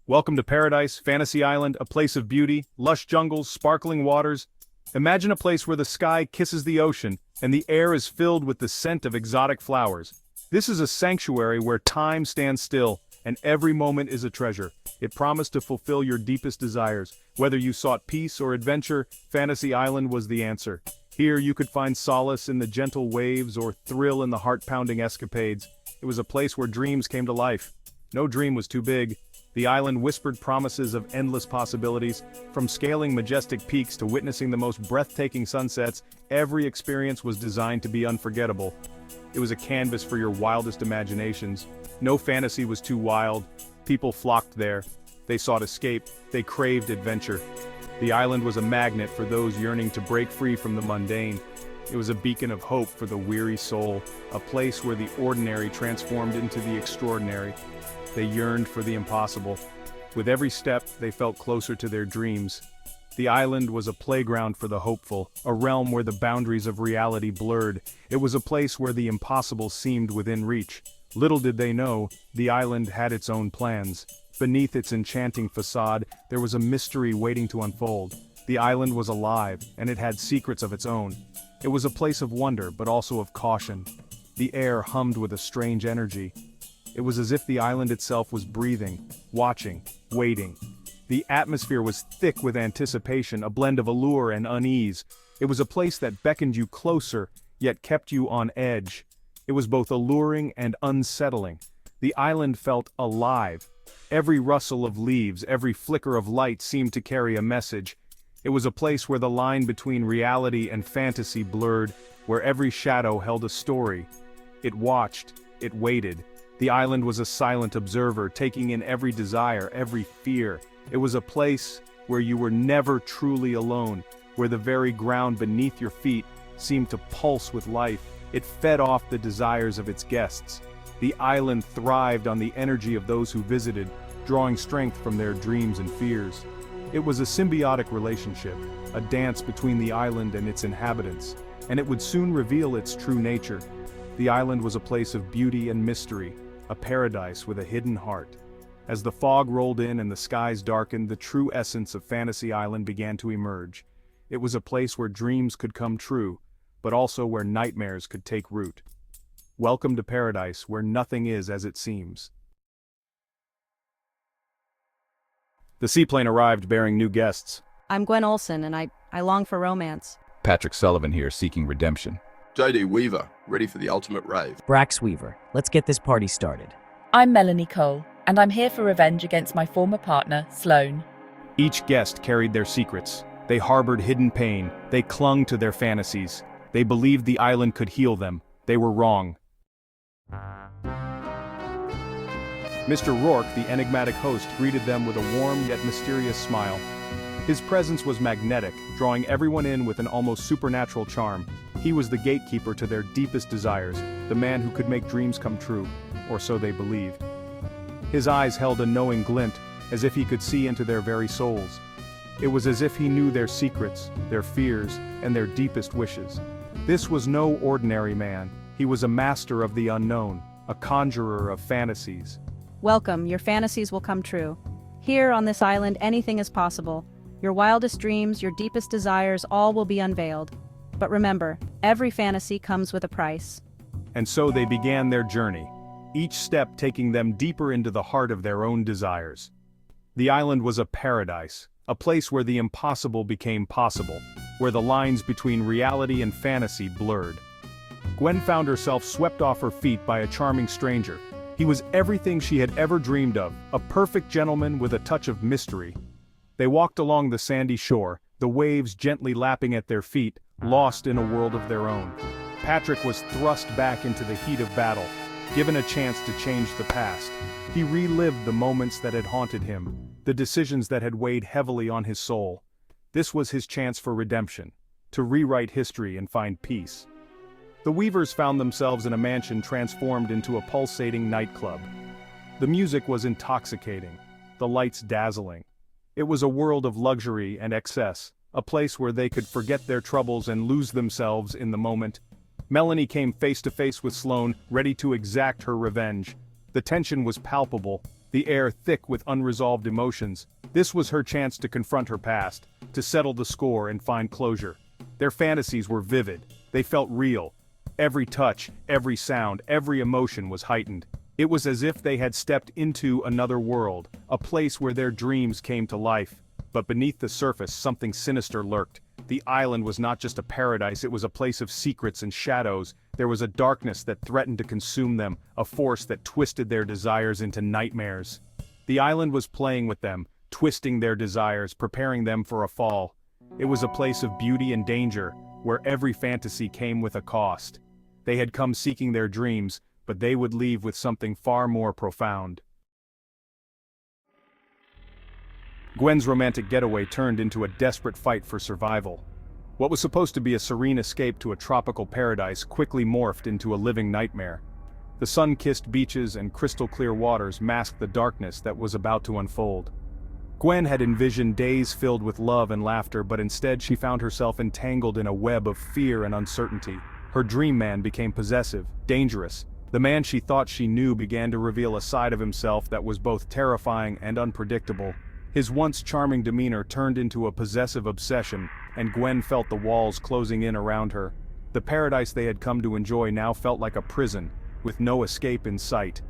Welcome to Paradise, Fantasy Island, a place of beauty, lush jungles, sparkling waters. Imagine a place where the sky kisses the ocean, and the air is filled with the scent of exotic flowers. This is a sanctuary where time stands still, and every moment is a treasure. It promised to fulfill your deepest desires. Whether you sought peace or adventure, Fantasy Island was the answer. Here you could find solace in the gentle waves or thrill in the heart-pounding escapades. It was a place where dreams came to life. No dream was too big. The island whispered promises of endless possibilities. From scaling majestic peaks to witnessing the most breathtaking sunsets, every experience was designed to be unforgettable. It was a canvas for your wildest imaginations. No fantasy was too wild. People flocked there. They sought escape. They craved adventure. The island was a magnet for those yearning to break free from the mundane. It was a beacon of hope for the weary soul, a place where the ordinary transformed into the extraordinary. They yearned for the impossible. With every step, they felt closer to their dreams. The island was a playground for the hopeful, a realm where the boundaries of reality blurred. It was a place where the impossible seemed within reach. Little did they know, the island had its own plans. Beneath its enchanting facade, there was a mystery waiting to unfold. The island was alive, and it had secrets of its own. It was a place of wonder, but also of caution. The air hummed with a strange energy. It was as if the island itself was breathing, watching, waiting. The atmosphere was thick with anticipation, a blend of allure and unease. It was a place that beckoned you closer, yet kept you on edge. It was both alluring and unsettling. The island felt alive. Every rustle of leaves, every flicker of light seemed to carry a message. It was a place where the line between reality and fantasy blurred, where every shadow held a story. It watched, it waited. The island was a silent observer, taking in every desire, every fear. It was a place where you were never truly alone, where the very ground beneath your feet seemed to pulse with life. It fed off the desires of its guests. The island thrived on the energy of those who visited, drawing strength from their dreams and fears. It was a symbiotic relationship, a dance between the island and its inhabitants, and it would soon reveal its true nature. The island was a place of beauty and mystery, a paradise with a hidden heart. As the fog rolled in and the skies darkened, the true essence of Fantasy Island began to emerge. It was a place where dreams could come true, but also where nightmares could take root. Welcome to paradise, where nothing is as it seems. The seaplane arrived bearing new guests. I'm Gwen Olson, and I long for romance. Patrick Sullivan here, seeking redemption. JD Weaver, ready for the ultimate rave. Brax Weaver, let's get this party started. I'm Melanie Cole, and I'm here for revenge against my former partner, Sloane. Each guest carried their secrets. They harbored hidden pain. They clung to their fantasies. They believed the island could heal them. They were wrong. Mr. Rourke, the enigmatic host, greeted them with a warm yet mysterious smile. His presence was magnetic, drawing everyone in with an almost supernatural charm. He was the gatekeeper to their deepest desires, the man who could make dreams come true, or so they believed. His eyes held a knowing glint, as if he could see into their very souls. It was as if he knew their secrets, their fears, and their deepest wishes. This was no ordinary man. He was a master of the unknown, a conjurer of fantasies. Welcome, your fantasies will come true. Here on this island, anything is possible. Your wildest dreams, your deepest desires, all will be unveiled. But remember, every fantasy comes with a price. And so they began their journey, each step taking them deeper into the heart of their own desires. The island was a paradise, a place where the impossible became possible, where the lines between reality and fantasy blurred. Gwen found herself swept off her feet by a charming stranger. He was everything she had ever dreamed of, a perfect gentleman with a touch of mystery. They walked along the sandy shore, the waves gently lapping at their feet, lost in a world of their own. Patrick was thrust back into the heat of battle, given a chance to change the past. He relived the moments that had haunted him, the decisions that had weighed heavily on his soul. This was his chance for redemption, to rewrite history and find peace. The Weavers found themselves in a mansion transformed into a pulsating nightclub. The music was intoxicating, the lights dazzling. It was a world of luxury and excess, a place where they could forget their troubles and lose themselves in the moment. Melanie came face to face with Sloane, ready to exact her revenge. The tension was palpable, the air thick with unresolved emotions. This was her chance to confront her past, to settle the score and find closure. Their fantasies were vivid, they felt real. Every touch, every sound, every emotion was heightened. It was as if they had stepped into another world, a place where their dreams came to life. But beneath the surface, something sinister lurked. The island was not just a paradise, it was a place of secrets and shadows. There was a darkness that threatened to consume them, a force that twisted their desires into nightmares. The island was playing with them, twisting their desires, preparing them for a fall. It was a place of beauty and danger, where every fantasy came with a cost. They had come seeking their dreams, but they would leave with something far more profound. Gwen's romantic getaway turned into a desperate fight for survival. What was supposed to be a serene escape to a tropical paradise quickly morphed into a living nightmare. The sun-kissed beaches and crystal-clear waters masked the darkness that was about to unfold. Gwen had envisioned days filled with love and laughter, but instead she found herself entangled in a web of fear and uncertainty. Her dream man became possessive, dangerous. The man she thought she knew began to reveal a side of himself that was both terrifying and unpredictable. His once charming demeanor turned into a possessive obsession, and Gwen felt the walls closing in around her. The paradise they had come to enjoy now felt like a prison, with no escape in sight.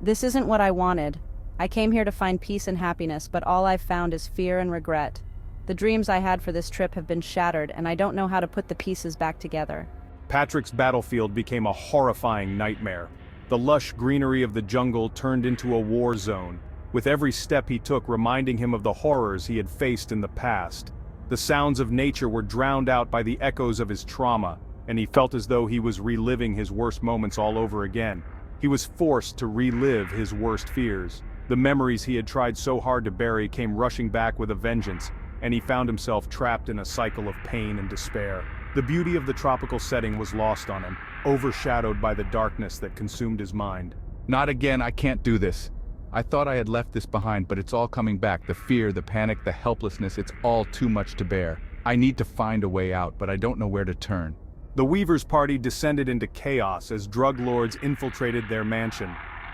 This isn't what I wanted. I came here to find peace and happiness, but all I've found is fear and regret. The dreams I had for this trip have been shattered, and I don't know how to put the pieces back together. Patrick's battlefield became a horrifying nightmare. The lush greenery of the jungle turned into a war zone, with every step he took reminding him of the horrors he had faced in the past. The sounds of nature were drowned out by the echoes of his trauma, and he felt as though he was reliving his worst moments all over again. He was forced to relive his worst fears. The memories he had tried so hard to bury came rushing back with a vengeance, and he found himself trapped in a cycle of pain and despair. The beauty of the tropical setting was lost on him, overshadowed by the darkness that consumed his mind. Not again, I can't do this. I thought I had left this behind, but it's all coming back. The fear, the panic, the helplessness, it's all too much to bear. I need to find a way out, but I don't know where to turn. The Weaver's party descended into chaos as drug lords infiltrated their mansion.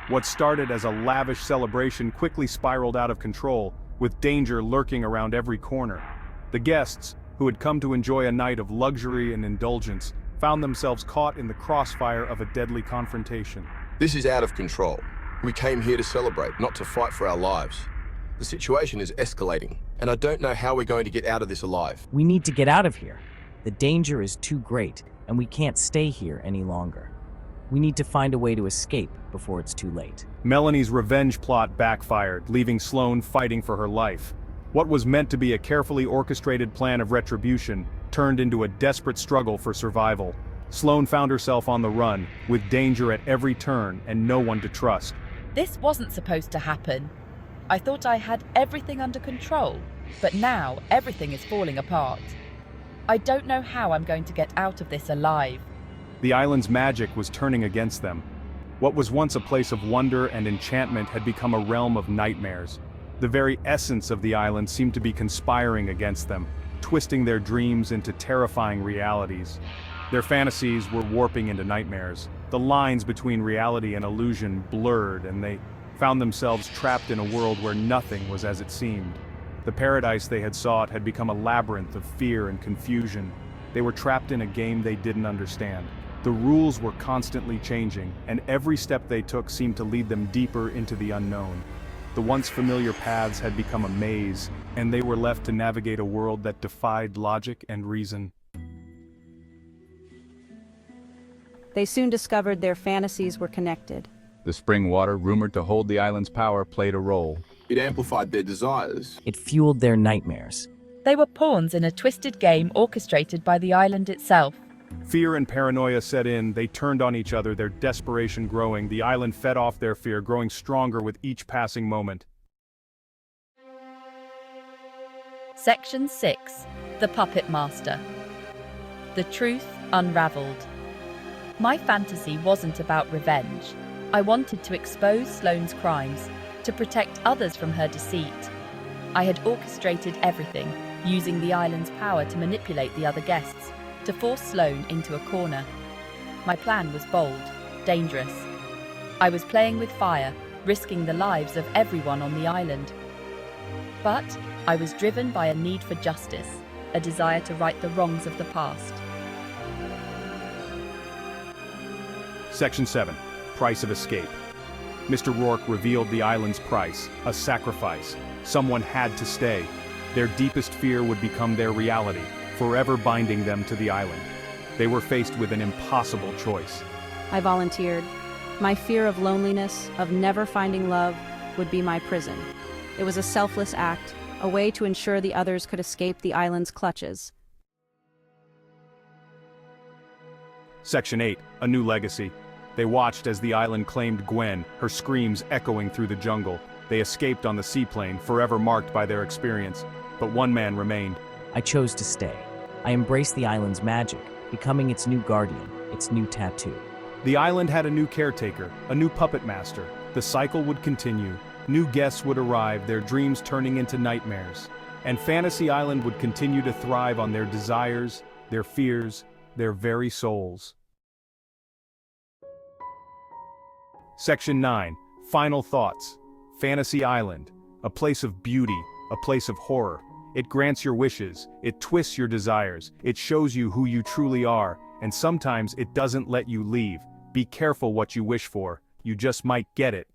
What started as a lavish celebration quickly spiraled out of control, with danger lurking around every corner. The guests, who had come to enjoy a night of luxury and indulgence, found themselves caught in the crossfire of a deadly confrontation. This is out of control. We came here to celebrate, not to fight for our lives. The situation is escalating, and I don't know how we're going to get out of this alive. We need to get out of here. The danger is too great, and we can't stay here any longer. We need to find a way to escape before it's too late. Melanie's revenge plot backfired, leaving Sloane fighting for her life. What was meant to be a carefully orchestrated plan of retribution turned into a desperate struggle for survival. Sloane found herself on the run, with danger at every turn and no one to trust. This wasn't supposed to happen. I thought I had everything under control, but now everything is falling apart. I don't know how I'm going to get out of this alive. The island's magic was turning against them. What was once a place of wonder and enchantment had become a realm of nightmares. The very essence of the island seemed to be conspiring against them, twisting their dreams into terrifying realities. Their fantasies were warping into nightmares. The lines between reality and illusion blurred, and they found themselves trapped in a world where nothing was as it seemed. The paradise they had sought had become a labyrinth of fear and confusion. They were trapped in a game they didn't understand. The rules were constantly changing, and every step they took seemed to lead them deeper into the unknown. The once familiar paths had become a maze, and they were left to navigate a world that defied logic and reason. They soon discovered their fantasies were connected. The spring water, rumored to hold the island's power, played a role. It amplified their desires. It fueled their nightmares. They were pawns in a twisted game orchestrated by the island itself. Fear and paranoia set in, they turned on each other, their desperation growing. The island fed off their fear, growing stronger with each passing moment. Section 6. The Puppet Master. The Truth Unraveled. My fantasy wasn't about revenge. I wanted to expose Sloane's crimes, to protect others from her deceit. I had orchestrated everything, using the island's power to manipulate the other guests, to force Sloane into a corner. My plan was bold, dangerous. I was playing with fire, risking the lives of everyone on the island. But I was driven by a need for justice, a desire to right the wrongs of the past. Section 7. Price of escape. Mr. Rourke revealed the island's price, a sacrifice. Someone had to stay. Their deepest fear would become their reality, forever binding them to the island. They were faced with an impossible choice. I volunteered. My fear of loneliness, of never finding love, would be my prison. It was a selfless act, a way to ensure the others could escape the island's clutches. Section 8. A new legacy. They watched as the island claimed Gwen, her screams echoing through the jungle. They escaped on the seaplane, forever marked by their experience. But one man remained. I chose to stay. I embraced the island's magic, becoming its new guardian, its new tattoo. The island had a new caretaker, a new puppet master. The cycle would continue. New guests would arrive, their dreams turning into nightmares. And Fantasy Island would continue to thrive on their desires, their fears, their very souls. Section 9. Final thoughts. Fantasy Island. A place of beauty, a place of horror. It grants your wishes, it twists your desires, it shows you who you truly are, and sometimes it doesn't let you leave. Be careful what you wish for, you just might get it.